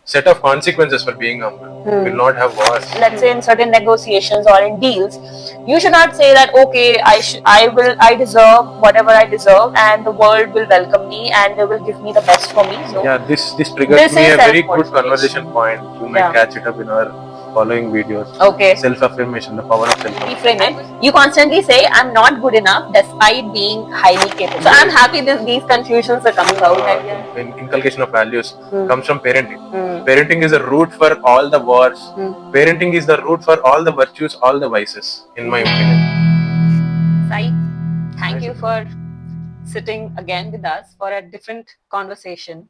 set of consequences for being humble. You will not have wars. Let's say in certain negotiations or in deals, you should not say that okay, I deserve whatever I deserve, and the world will welcome me and they will give me the best for me. No. Yeah, this triggers This me is a very good self-motivation. conversation point. You might Yeah. catch it up in our following videos. Okay. Self-affirmation, the power of self-affirmation. Reframe it. You constantly say, I'm not good enough despite being highly capable. So I'm happy these confusions are coming out. Inculcation of values comes from parenting. Parenting is a root for all the wars. Parenting is the root for all the virtues, all the vices, in my opinion. Sai, thank you for sitting again with us for a different conversation.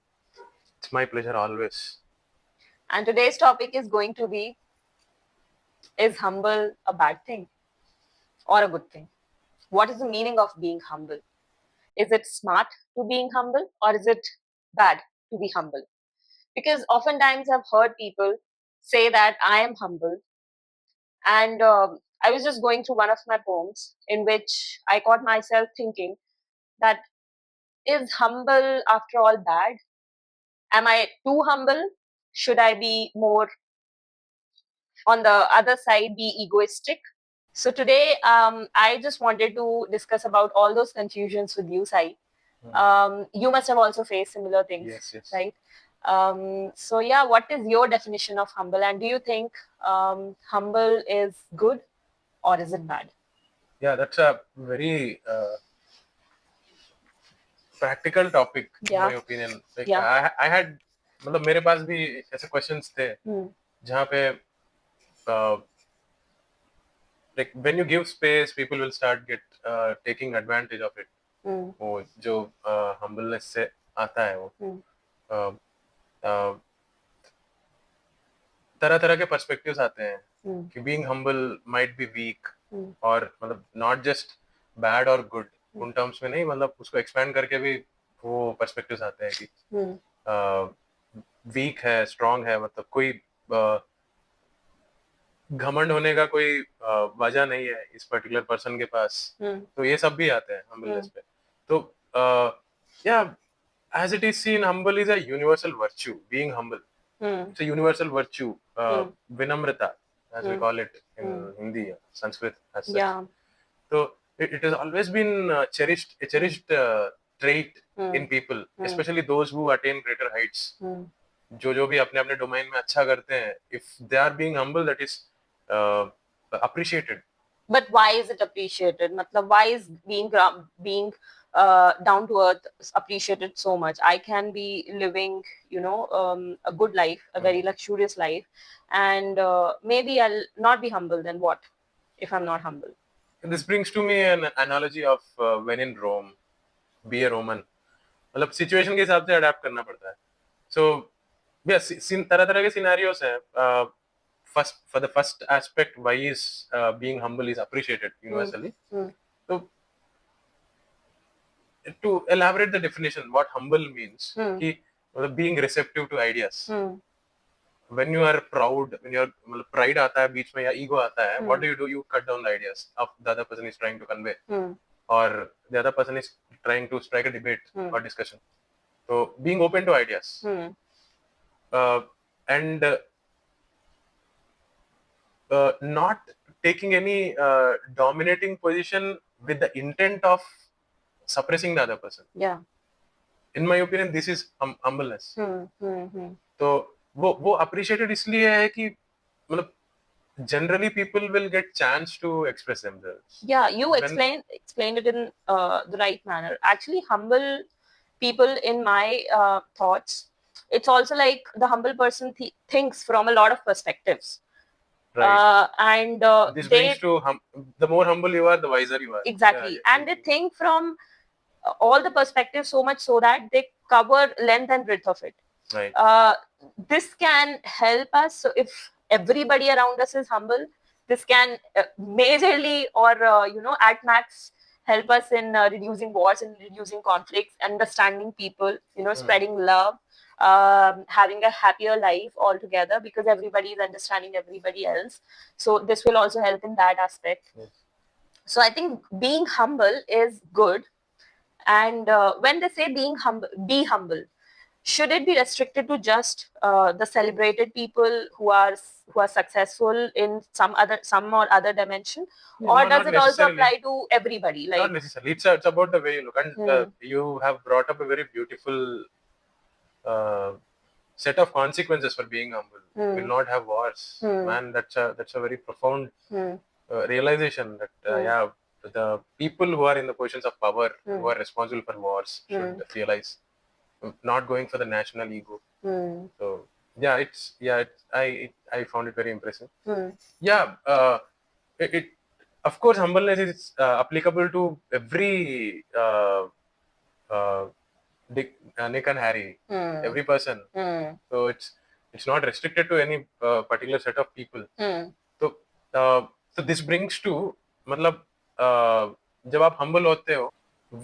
It's my pleasure always. And today's topic is going to be, is humble a bad thing or a good thing? What is the meaning of being humble? Is it smart to being humble or is it bad to be humble? Because oftentimes I've heard people say that I am humble, and I was just going through one of my poems in which I caught myself thinking that, is humble after all bad? Am I too humble? Should I be more on the other side, be egoistic? So today, I just wanted to discuss about all those confusions with you, Sai. You must have also faced similar things, Yes. right? So yeah, what is your definition of humble, and do you think humble is good or is it bad? Yeah, that's a very practical topic, in my opinion. Like, I had, मतलब मेरे पास भी ऐसे questions थे जहाँ पे like when you give space, people will start taking advantage of it. वो जो humbleness से आता है वो तरह तरह के पर्सपेक्टिव्स आते हैं कि being humble might be weak और मतलब not just bad or good उन टर्म्स में नहीं, मतलब उसको एक्सपैंड करके भी वो पर्सपेक्टिव्स आते हैं कि वीक है, स्ट्रांग है, मतलब कोई घमंड होने का कोई वजह नहीं है इस पर्टिकुलर पर्सन के पास। तो ये सब भी आते हैं हम्बलनेस पे। तो या as it is seen, humble is a universal virtue. Being humble, it's a universal virtue. Vinamrata, as we call it in Hindi, Sanskrit, as such. Yeah. So it has always been a cherished trait in people, especially those who attain greater heights. जो भी अपने अपने domain में अच्छा करते हैं, if they are being humble, that is appreciated. But why is it appreciated? मतलब why is being down to earth appreciated so much? I can be living, a good life, a very luxurious life, and maybe I'll not be humble. Then what if I'm not humble? This brings to me an analogy of when in Rome, be a Roman. मतलब situation के हिसाब से adapt करना पड़ता है. So तरह तरह के सिनेरियोस हैं. For the first aspect, why is being humble is appreciated universally. So to elaborate the definition, what humble means, कि being receptive to ideas. When you are proud, when your pride आता है बीच में या ego आता है, what do? You cut down the ideas of the other person is trying to convey, or the other person is trying to strike a debate or discussion. So being open to ideas, and not taking any dominating position with the intent of suppressing the other person. Yeah. In my opinion, this is humbleness. तो वो appreciated इसलिए है कि मतलब generally people will get chance to express themselves. Yeah, you explained it in the right manner. Actually, humble people, in my thoughts, it's also like the humble person thinks from a lot of perspectives. Right. And this brings to the more humble you are, the wiser you are. Exactly. Yeah. And they think from all the perspectives so much so that they cover length and breadth of it. Right. This can help us. So if everybody around us is humble, this can majorly or at max help us in reducing wars and reducing conflicts, understanding people, spreading love, having a happier life altogether, because everybody is understanding everybody else. So this will also help in that aspect. Yes. So I think being humble is good. And when they say being humble, be humble. should it be restricted to just the celebrated people who are successful in some or other dimension, or No, does not it also necessarily. apply to everybody? Not Like, necessarily. It's about the way you look, and hmm, you have brought up a very beautiful uh, set of consequences for being humble. Will not have wars, man. That's a very profound realization that yeah, the people who are in the positions of power, who are responsible for wars, should realize not going for the national ego. So yeah, I found it very impressive. Yeah, it of course humbleness is applicable to every Dick, Nick and Harry, every person. So it's not restricted to any particular set of people. So so this brings to मतलब जब आप humble होते हो,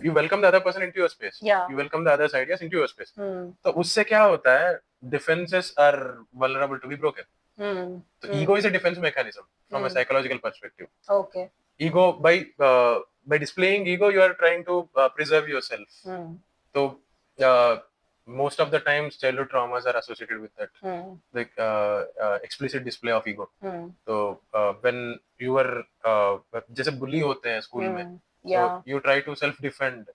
you welcome the other person into your space. Yeah. You welcome the other ideas into your space. तो उससे क्या होता है? Defenses are vulnerable to be broken. So ego is a defense mechanism from a psychological perspective. Okay. Ego by displaying ego, you are trying to preserve yourself. So most of the times childhood traumas are associated with that, like explicit display of ego. So when you were जैसे bully होते हैं school में, so you try to self defend.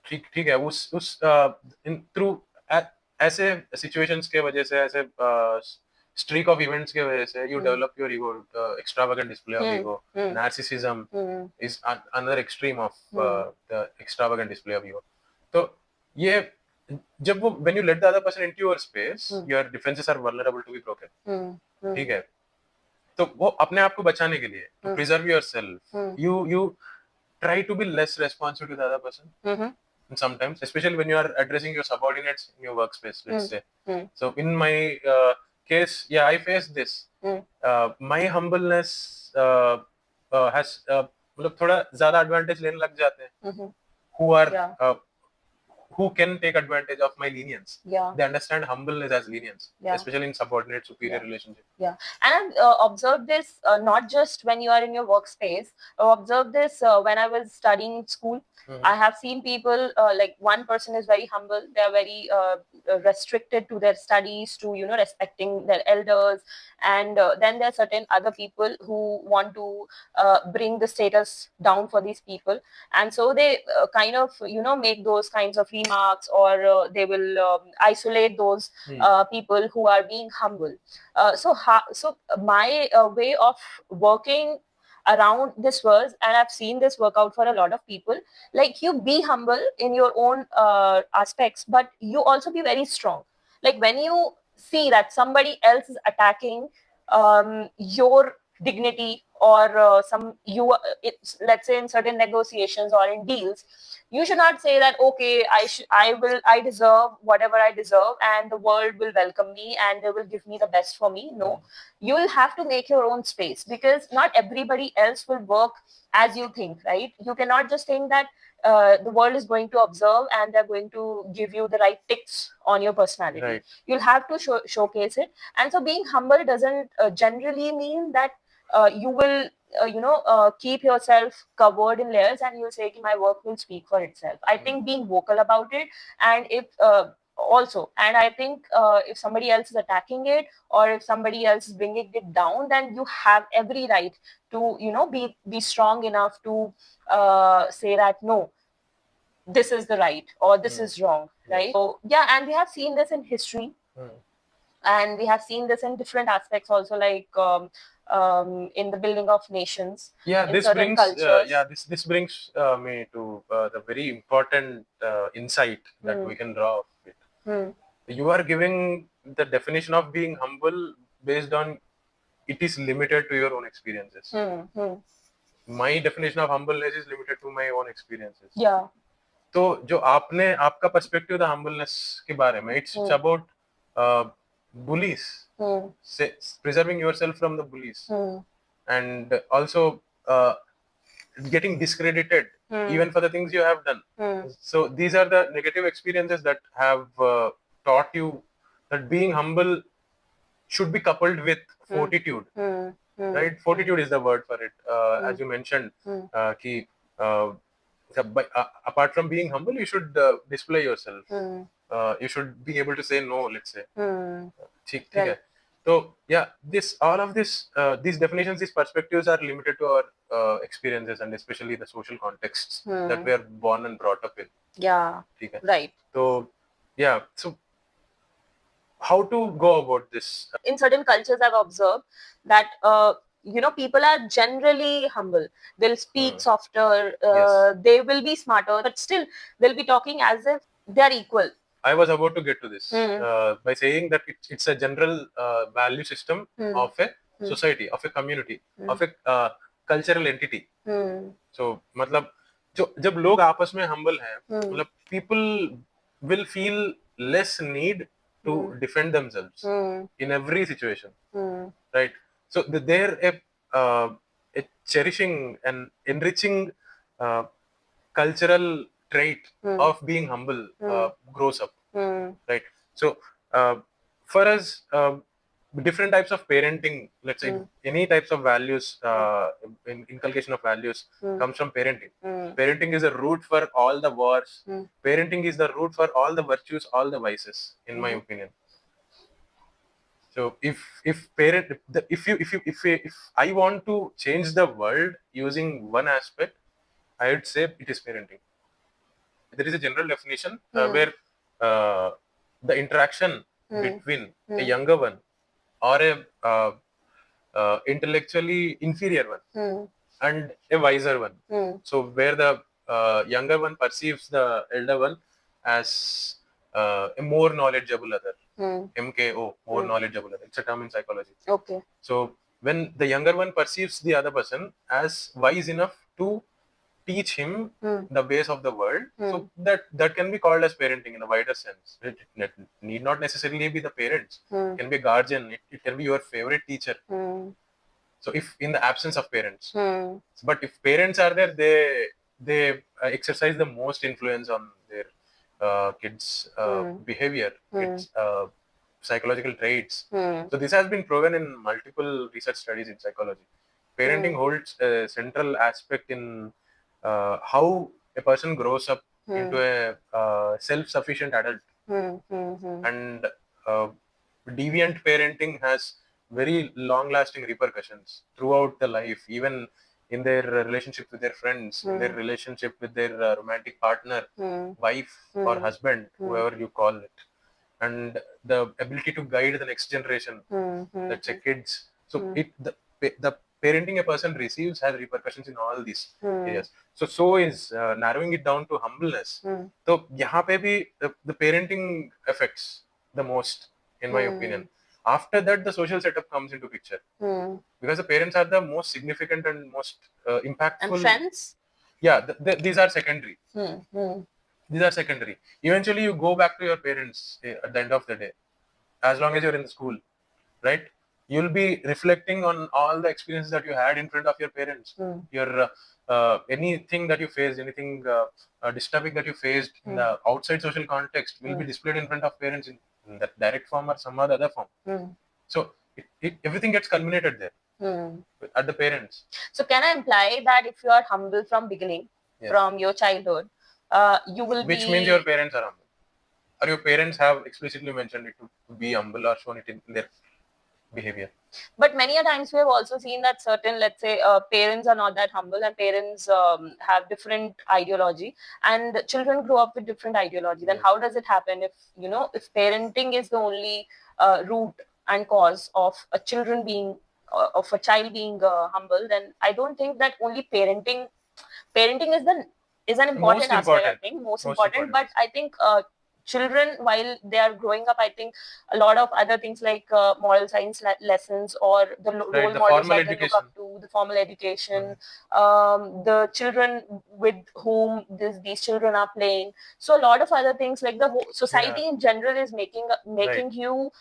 ठीक ठीक है, उस in through ऐसे situations के वजह से, ऐसे streak of events के वजह से you develop your ego, extravagant display of ego. Narcissism is another extreme of the extravagant display of ego. तो ये जब वो when you let the other person into your space, your defenses are vulnerable to be broken. ठीक है, तो वो अपने आप को बचाने के लिए to preserve yourself, you try to be less responsive to the other person. Sometimes, especially when you are addressing your subordinates in your workspace, let's say. So in my case, yeah, I face this. My humbleness has मतलब थोड़ा ज्यादा advantage लेने लग जाते हैं who are who can take advantage of my lenience. Yeah. They understand humbleness as lenience, especially in subordinate superior relationship. Yeah, and I've observed this not just when you are in your workspace. I've observed this when I was studying in school. I have seen people like one person is very humble. They are very restricted to their studies, to respecting their elders, and then there are certain other people who want to bring the status down for these people, and so they kind of make those kinds of remarks, or they will isolate those people who are being humble. So my way of working around this was, and I've seen this work out for a lot of people, like you be humble in your own aspects, but you also be very strong. Like when you see that somebody else is attacking your dignity, or let's say in certain negotiations or in deals, you should not say that, okay, I deserve whatever I deserve, and the world will welcome me and they will give me the best for me. No, you will have to make your own space, because not everybody else will work as you think, right? You cannot just think that the world is going to observe and they're going to give you the right ticks on your personality. Right. You'll have to showcase it. And so being humble doesn't generally mean that you will keep yourself covered in layers and you'll say my work will speak for itself. I think being vocal about it, and if also, and I think if somebody else is attacking it, or if somebody else is bringing it down, then you have every right to be strong enough to say that no, this is the right, or this is wrong, right? So yeah, and we have seen this in history, and we have seen this in different aspects also, like in the building of nations. Yeah, in this certain brings cultures. this brings me to the very important insight that we can draw of it. You are giving the definition of being humble based on it is limited to your own experiences. My definition of humbleness is limited to my own experiences. Yeah. तो जो आपने आपका perspective था humbleness के बारे में, it's about bullies, preserving yourself from the bullies, and also getting discredited even for the things you have done. So these are the negative experiences that have taught you that being humble should be coupled with fortitude. Right? Fortitude is the word for it. As you mentioned, कि apart from being humble, you should display yourself. You should be able to say no, let's say. ठीक है. Right. So yeah, all of this, these definitions, these perspectives are limited to our experiences, and especially the social contexts that we are born and brought up in. Yeah. ठीक है. Right. So yeah, so how to go about this? In certain cultures, I've observed that people are generally humble. They'll speak softer. Yes. They will be smarter, but still they'll be talking as if they are equal. I was about to get to this by saying that it's a general value system of a society, of a community, of a cultural entity. So मतलब जब लोग आपस में humble हैं, मतलब people will feel less need to defend themselves in every situation, right? So they're a cherishing and enriching cultural trait of being humble grows up, right? So for us, different types of parenting, let's say any types of values, inculcation of values comes from parenting. Parenting is a root for all the wars. Parenting is the root for all the virtues, all the vices, in my opinion. So if I want to change the world using one aspect, I would say it is parenting. There is a general definition where the interaction between a younger one or a intellectually inferior one and a wiser one. So where the younger one perceives the elder one as a more knowledgeable other. MKO, more knowledgeable other. It's a term in psychology. Okay. So when the younger one perceives the other person as wise enough to teach him the ways of the world, so that can be called as parenting in a wider sense. It need not necessarily be the parents. It can be a guardian. It can be your favorite teacher. So if in the absence of parents, but if parents are there, they exercise the most influence on their kids' behavior, kids' psychological traits. So this has been proven in multiple research studies in psychology. Parenting holds a central aspect in how a person grows up into a self-sufficient adult. And deviant parenting has very long-lasting repercussions throughout the life, even in their relationship with their friends, in their relationship with their romantic partner, wife or husband, whoever you call it, and the ability to guide the next generation, let's say kids. So the parenting a person receives has repercussions in all these areas. So is narrowing it down to humbleness. So यहाँ पे भी the parenting affects the most, in my opinion. After that, the social setup comes into picture because the parents are the most significant and most impactful. And friends? Yeah, these are secondary. These are secondary. Eventually, you go back to your parents at the end of the day, as long as you're in the school, right? You'll be reflecting on all the experiences that you had in front of your parents. Your anything that you faced, anything disturbing that you faced in the outside social context will be displayed in front of parents in that direct form or some other form. So everything gets culminated there at the parents. So can I imply that if you are humble from beginning, from your childhood, you will Which means your parents are humble, or your parents have explicitly mentioned it to be humble or shown it in their behavior. But many a times we have also seen that certain, let's say, parents are not that humble, and parents have different ideology, and children grow up with different ideology. Then how does it happen if if parenting is the only root and cause of a children being of a child being humble? Then I don't think that only parenting is an important aspect. I think most important. But I think children, while they are growing up, I think a lot of other things like moral science lessons or the role models that they look up to, the formal education, the children with whom these children are playing. So a lot of other things like the whole society in general is making you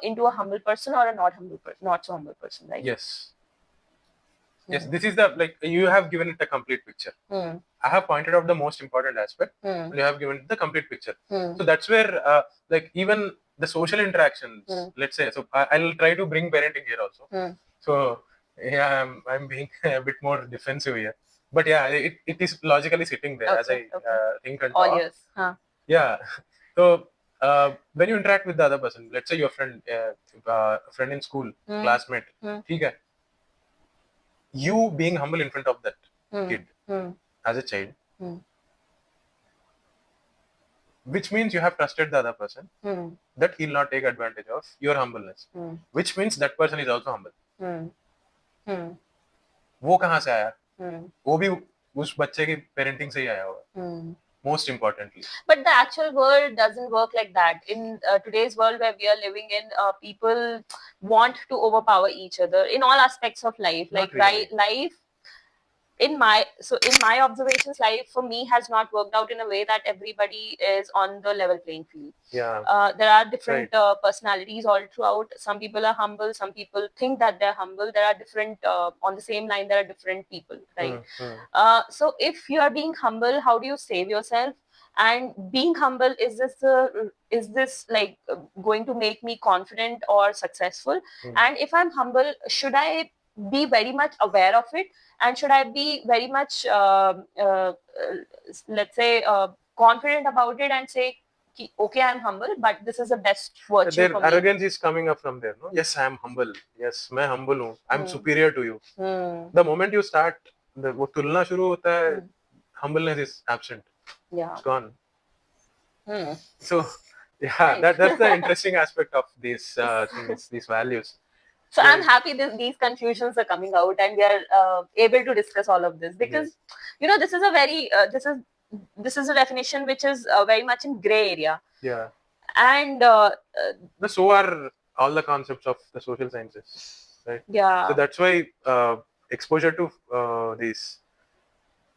into a humble person or a not so humble person, right? Yes. Yes, this is the you have given it a complete picture. I have pointed out the most important aspect, and you have given it the complete picture. So that's where even the social interactions, let's say, so I'll try to bring parenting here also. So yeah, I'm being a bit more defensive here. But yeah, it is logically sitting there as I think and All talk. yours. Huh. Yeah. So when you interact with the other person, let's say your friend, friend in school, classmate, ठीक है, you being humble in front of that kid as a child, which means you have trusted the other person that he'll not take advantage of your humbleness, which means that person is also humble. वो कहाँ से आया? वो भी उस बच्चे की parenting से ही आया होगा. Most importantly. But the actual world doesn't work like that. In today's world where we are living in, people want to overpower each other in all aspects of life. Not like really. life in my observations, life for me has not worked out in a way that everybody is on the level playing field. Yeah. There are different personalities all throughout. Some people are humble, some people think that they're humble. There are different on the same line, there are different people, right? So if you are being humble, how do you save yourself? And being humble, is this like going to make me confident or successful? And if I'm humble, should I be very much aware of it, and should I be very much let's say confident about it and say, okay, I'm humble, but this is the best virtue their for me? arrogance is coming up from there, no? Yes, I am humble. Yes, मैं humble हूँ. I'm superior to you. The moment you start, वो तुलना शुरू होता है, humbleness is absent. Yeah. It's gone. So, yeah, that's the interesting aspect of these things, these values. So I'm happy these confusions are coming out, and we are able to discuss all of this, because this is a very this is a definition which is very much in gray area. Yeah. And so are all the concepts of the social sciences, right? Yeah. So that's why exposure to these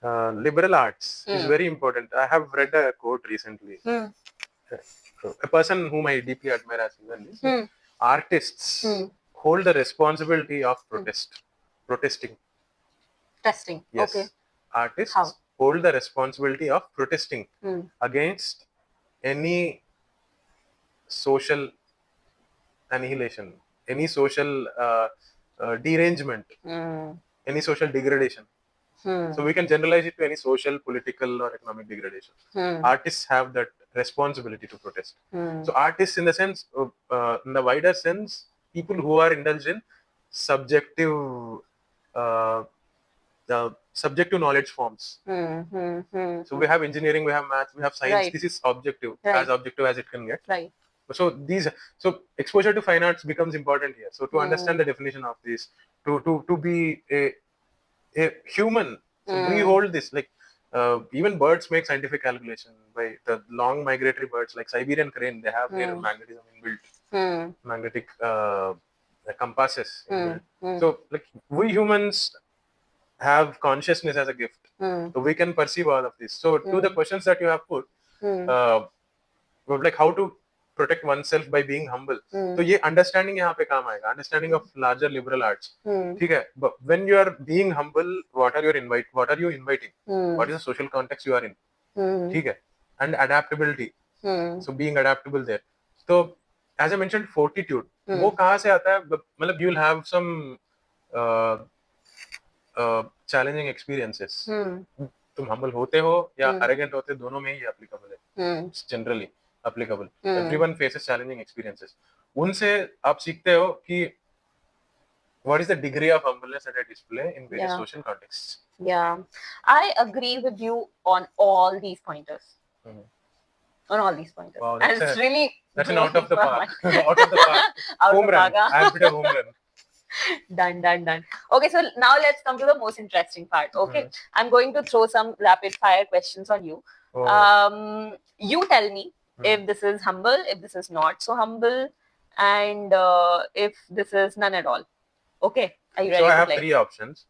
liberal arts is very important. I have read a quote recently. A person whom I deeply admire as well, artists hold the responsibility of protesting. Testing. Yes. Okay. Artists hold the responsibility of protesting against any social annihilation, any social derangement, any social degradation. So we can generalize it to any social, political, or economic degradation. Artists have that responsibility to protest. So artists, in the sense, in the wider sense, people who are indulged in subjective knowledge forms. So we have engineering, we have maths, we have science. Right. This is objective, Right. as objective as it can get. Right. So exposure to fine arts becomes important here. So to understand the definition of this, to be a human, so we hold this, like even birds make scientific calculation by the long migratory birds like Siberian crane. They have their magnetism inbuilt, magnetic compasses inbuilt. So like we humans have consciousness as a gift, so we can perceive all of this. So to the questions that you have put, like how to protect oneself by being humble, तो ये understanding यहाँ पे काम आएगा, understanding of larger liberal arts. ठीक है, but when you are being humble, what are you inviting? What is the social context you are in? ठीक है, and adaptability. So being adaptable there. So as I mentioned, fortitude, वो कहाँ से आता है? मतलब you'll have some challenging experiences. तुम humble होते हो या arrogant होते, दोनों में ही applicable है. Generally applicable. Everyone faces challenging experiences. उनसे आप सीखते हो कि what is the degree of humbleness that I display in various social contexts. Yeah, I agree with you on all these pointers. On all these pointers. Wow, and it's really that's an out of the park. Out of the park. Home run. I'll put a home run. Done. Okay, so now let's come to the most interesting part. Okay, I'm going to throw some rapid fire questions on you. You tell me if this is humble, if this is not so humble, and if this is none at all. Okay, are you ready? So I to have play? 3 options.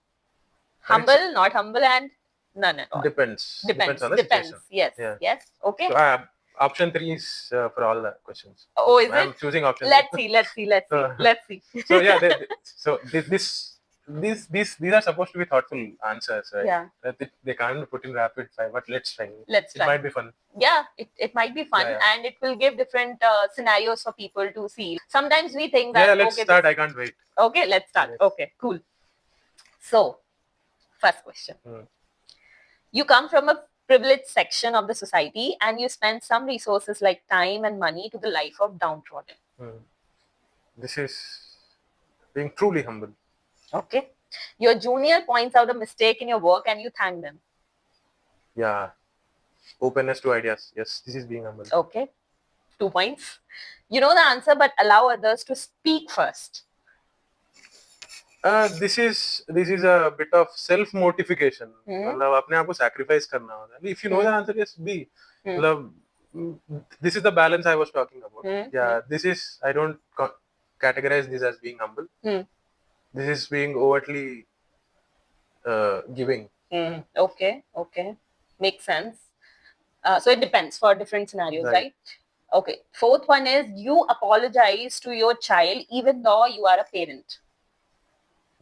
Humble, not humble, and none at all. Depends on the situation. Yes. Yeah. Yes. Okay. So option 3 is for all the questions. Oh, is I'm it? choosing option. Let's see. Let's see. So yeah, these are supposed to be thoughtful answers, right? Yeah. They can't put in rapid fire, but let's try. Let's try. It might be fun. Yeah, it might be fun, and it will give different scenarios for people to see. Sometimes we think that. Yeah, let's start. I can't wait. Okay, let's start. Yes. Okay, cool. So, first question. You come from a privileged section of the society and you spend some resources like time and money to the life of downtrodden. This is being truly humble. Okay. Your junior points out a mistake in your work and you thank them. Yeah. Openness to ideas. Yes, this is being humble. Okay. 2 points. You know the answer, but allow others to speak first. This is a bit of self mortification. मतलब अपने आप को sacrifice करना होता है. If you know the answer, yes, be. मतलब this is the balance I was talking about. Yeah, this is, I don't categorize this as being humble. This is being overtly giving. Okay. Makes sense. So it depends for different scenarios, right? Okay. Fourth one is you apologize to your child even though you are a parent.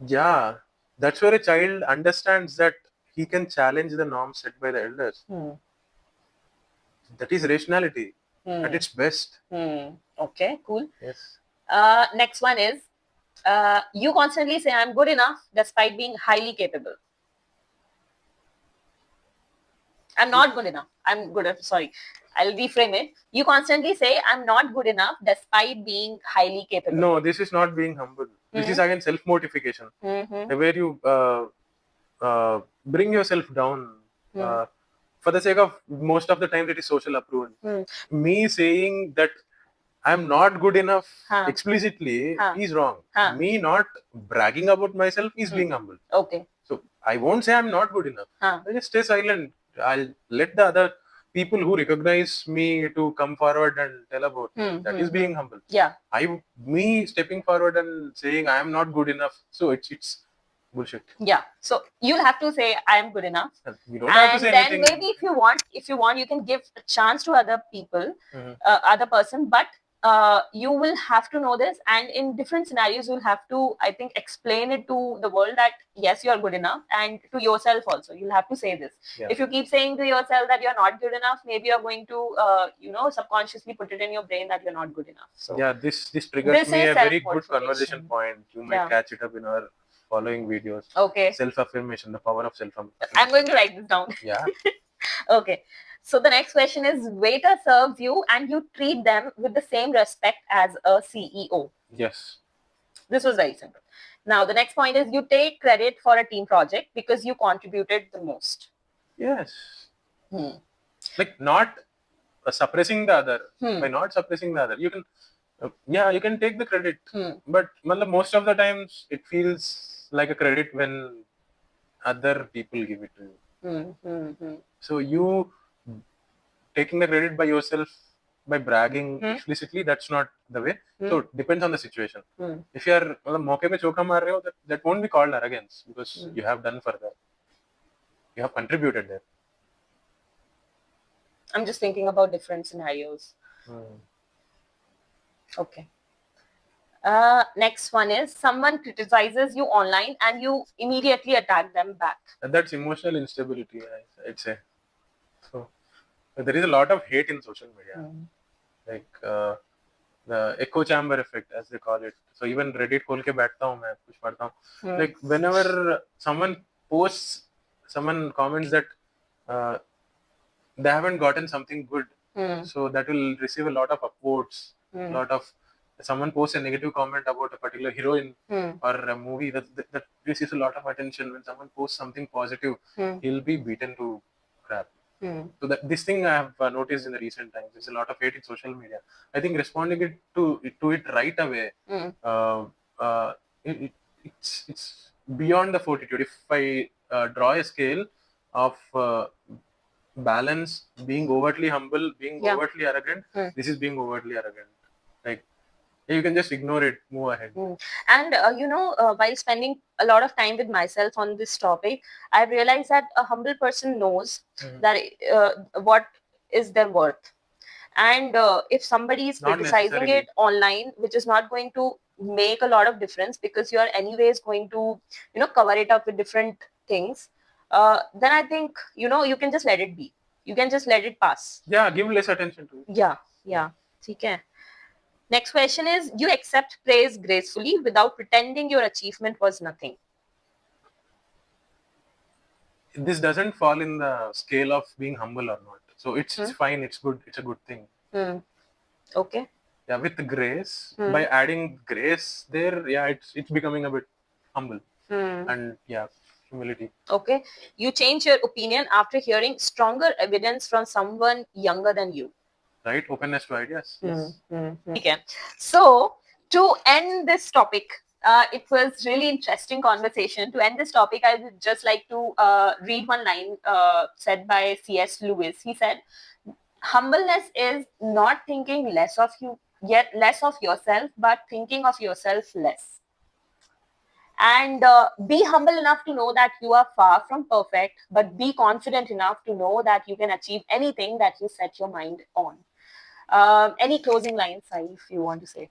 Yeah, that's where a child understands that he can challenge the norms set by the elders. That is rationality at its best. Okay, cool. Yes. Next one is you constantly say I'm good enough despite being highly capable. I'm not good enough. I'm good enough. Sorry. I'll reframe it. You constantly say I'm not good enough despite being highly capable. No, this is not being humble. This is again self-mortification. Where you bring yourself down for the sake of, most of the time it is social approval. Me saying that I'm not good enough explicitly is wrong. Me not bragging about myself is being humble. Okay. So I won't say I'm not good enough. I just stay silent. I'll let the other people who recognize me to come forward and tell about it. That is being humble. Yeah. Me stepping forward and saying I am not good enough. So it's bullshit. Yeah. So you'll have to say I am good enough. You don't have to say anything. And then maybe if you want, you can give a chance to other people, other person, but you will have to know this, and in different scenarios you'll have to, I think, explain it to the world that yes, you are good enough, and to yourself also you'll have to say this. If you keep saying to yourself that you're not good enough, maybe you're going to subconsciously put it in your brain that you're not good enough. So yeah, this triggers me a very good conversation point. You might catch it up in our following videos. Okay. Self-affirmation, the power of self-affirmation. I'm going to write this down. Yeah. Okay. So the next question is, waiter serves you and you treat them with the same respect as a CEO. Yes. This was very simple. Now the next point is you take credit for a team project because you contributed the most. Yes. Like not suppressing the other. By not suppressing the other, you can you can take the credit. But most of the times it feels like a credit when other people give it to you. So you taking the credit by yourself, by bragging explicitly, that's not the way. So it depends on the situation. If you are मौके पे चौका मार रहे हो, that won't be called arrogance because you have done further. You have contributed there. I'm just thinking about different scenarios. Okay. Next one is someone criticizes you online and you immediately attack them back. And that's emotional instability, I'd say. So there is a lot of hate in social media, like the echo chamber effect, as they call it. So even Reddit खोल के बैठता हूँ मैं, कुछ पढ़ता हूँ. Like whenever someone comments that they haven't gotten something good, so that will receive a lot of upvotes, someone posts a negative comment about a particular heroine or a movie, that receives a lot of attention. When someone posts something positive, he'll be beaten to crap. So this thing I have noticed in the recent times. There's a lot of hate in social media. I think responding to it right away, it's beyond the fortitude. If I draw a scale of balance, being overtly humble, being overtly arrogant, this is being overtly arrogant. Like you can just ignore it, move ahead. And while spending a lot of time with myself on this topic, I realized that a humble person knows that what is their worth. And if somebody is criticizing it online, which is not going to make a lot of difference because you are anyways going to cover it up with different things, then I think you can just let it be. You can just let it pass. Yeah, give less attention to it. Yeah. Okay. Next question is, you accept praise gracefully without pretending your achievement was nothing. this doesn't fall in the scale of being humble or not. So it's fine. It's good. It's a good thing. Okay. Yeah, with grace, by adding grace there, yeah, it's becoming a bit humble and yeah, humility. Okay. You change your opinion after hearing stronger evidence from someone younger than you. Right, openness to ideas. Yes. Okay. So to end this topic, it was really interesting conversation. To end this topic, I would just like to read one line said by C.S. Lewis. He said, "Humbleness is not thinking less of you, yet less of yourself, but thinking of yourself less." And be humble enough to know that you are far from perfect, but be confident enough to know that you can achieve anything that you set your mind on. Any closing lines, Sai, if you want to say?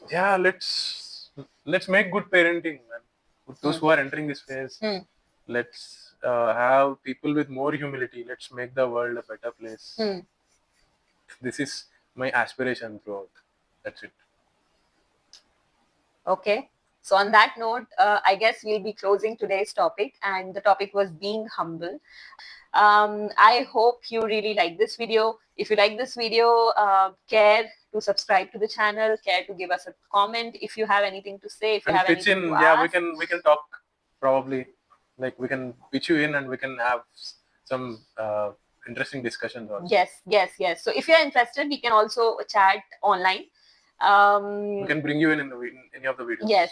Yeah, let's make good parenting, man. Those who are entering this phase, let's have people with more humility. Let's make the world a better place. This is my aspiration throughout. That's it. Okay. So on that note, I guess we'll be closing today's topic, and the topic was being humble. I hope you really like this video. If you like this video, care to subscribe to the channel, care to give us a comment if you have anything to say, if you And have pitch anything in, to yeah, ask. we can talk probably. Like we can pitch you in, and we can have some interesting discussions also. Yes. So if you're interested, we can also chat online. We can bring you in any of the videos.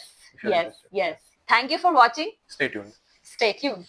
Yes. Thank you for watching. Stay tuned. Stay tuned.